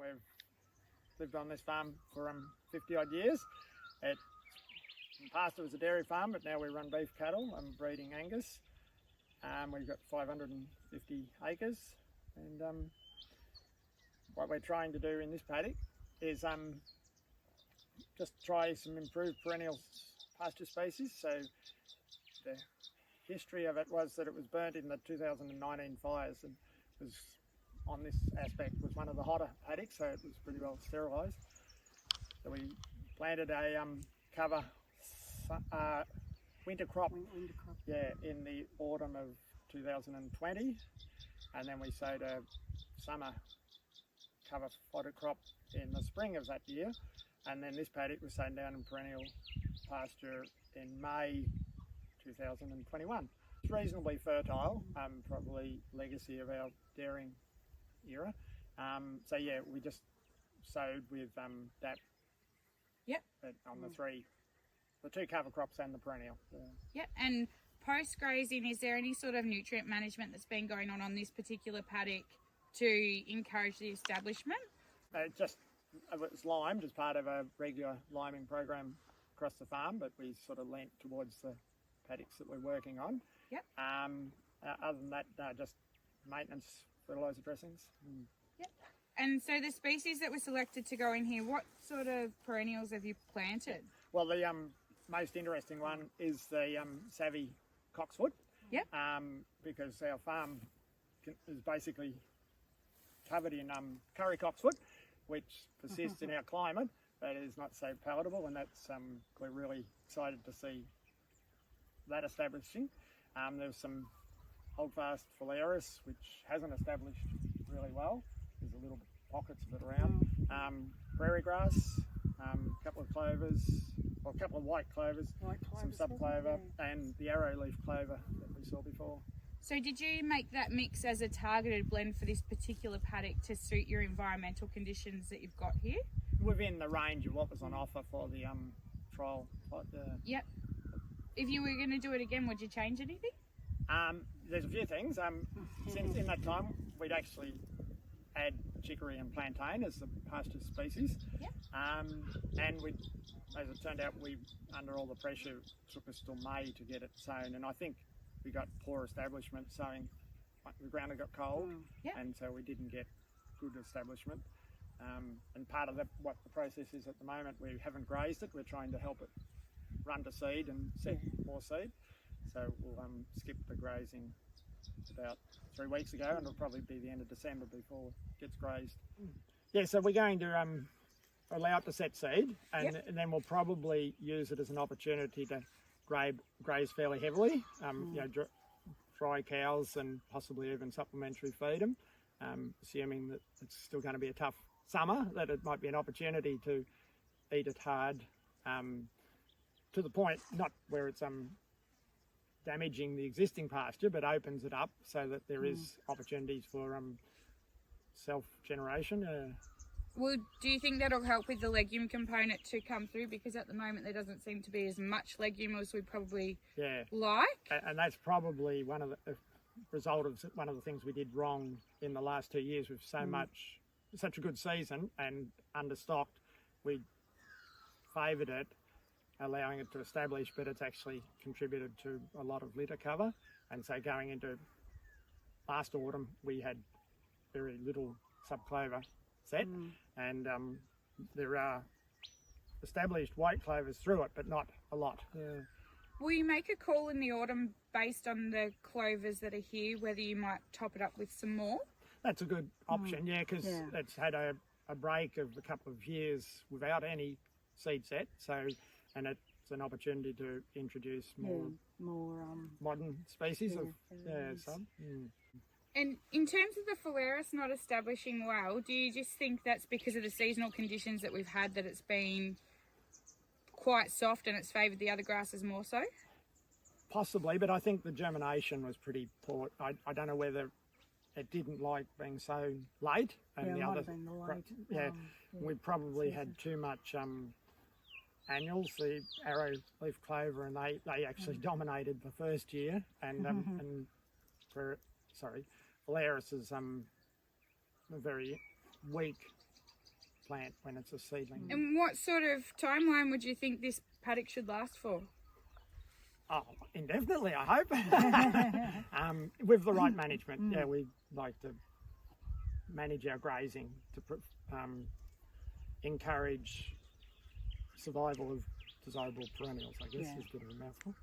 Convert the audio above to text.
We've lived on this farm for 50 odd years. In the past it was a dairy farm, but now we run beef cattle and breeding Angus. We've got 550 acres, and what we're trying to do in this paddock is just try some improved perennial pasture species. So the history of it was that it was burnt in the 2019 fires, and was on this aspect was one of the hotter paddocks, so it was pretty well sterilised. So we planted a cover winter crop, in the autumn of 2020, and then we sowed a summer cover fodder crop in the spring of that year, and then this paddock was sown down in perennial pasture in May 2021. It's reasonably fertile, probably legacy of our dairying era. So yeah, we just sowed with DAP. Yep. On the two cover crops and the perennial. Yep. And post grazing, is there any sort of nutrient management that's been going on this particular paddock to encourage the establishment? It was limed as part of a regular liming program across the farm, but we sort of leant towards the paddocks that we're working on. Yep. Other than that, just maintenance fertiliser dressings. Yep. And so the species that were selected to go in here, what sort of perennials have you planted? Well, the most interesting one is the Savvy Cocksfoot. Yep. Because our farm is basically covered in curry cocksfoot, which persists in our climate, but is not so palatable, and that's we're really excited to see that establishing. There's some holdfast phalaris, which hasn't established really well. There's a little pockets of it around. Prairie grass, a couple of clovers, or a couple of white clovers, some subclover, and the arrowleaf clover that we saw before. So did you make that mix as a targeted blend for this particular paddock to suit your environmental conditions that you've got here? Within the range of what was on offer for the trial. Yep. If you were going to do it again, would you change anything? There's a few things. Since in that time, we'd actually add chicory and plantain as the pasture species. Yep. And we, as it turned out, under all the pressure, took us till May to get it sown, and I think we got poor establishment sowing. The ground had got cold, Yep. and so we didn't get good establishment. And part of what the process is at the moment, we haven't grazed it. We're trying to help it run to seed and set more seed. So we'll skip the grazing about 3 weeks ago, and it'll probably be the end of December before it gets grazed. Yeah, so we're going to allow it to set seed, and then we'll probably use it as an opportunity to graze fairly heavily, dry cows, and possibly even supplementary feed them, assuming that it's still going to be a tough summer, that it might be an opportunity to eat it hard, to the point, not where it's damaging the existing pasture, but opens it up so that there is opportunities for self-generation. Well, do you think that'll help with the legume component to come through? Because at the moment there doesn't seem to be as much legume as we probably like. And that's probably one of the result of one of the things we did wrong in the last 2 years with such a good season and understocked. We favoured it, allowing it to establish, but it's actually contributed to a lot of litter cover. And so going into last autumn, we had very little subclover set, and there are established white clovers through it, but not a lot. Will you make a call in the autumn based on the clovers that are here, whether you might top it up with some more? That's a good option, because it's had a break of a couple of years without any seed set, and it's an opportunity to introduce more modern species of some. And in terms of the phalaris not establishing well, do you just think that's because of the seasonal conditions that we've had, that it's been quite soft and it's favoured the other grasses more so? Possibly, but I think the germination was pretty poor. I don't know whether it didn't like being so late, and the other, we probably had too much annuals, the arrow leaf clover, and they actually dominated the first year, and phalaris is a very weak plant when it's a seedling. And what sort of timeline would you think this paddock should last for? Oh, indefinitely, I hope. With the right management, yeah, we like to manage our grazing to encourage survival of desirable perennials, I guess, is a bit of a mouthful.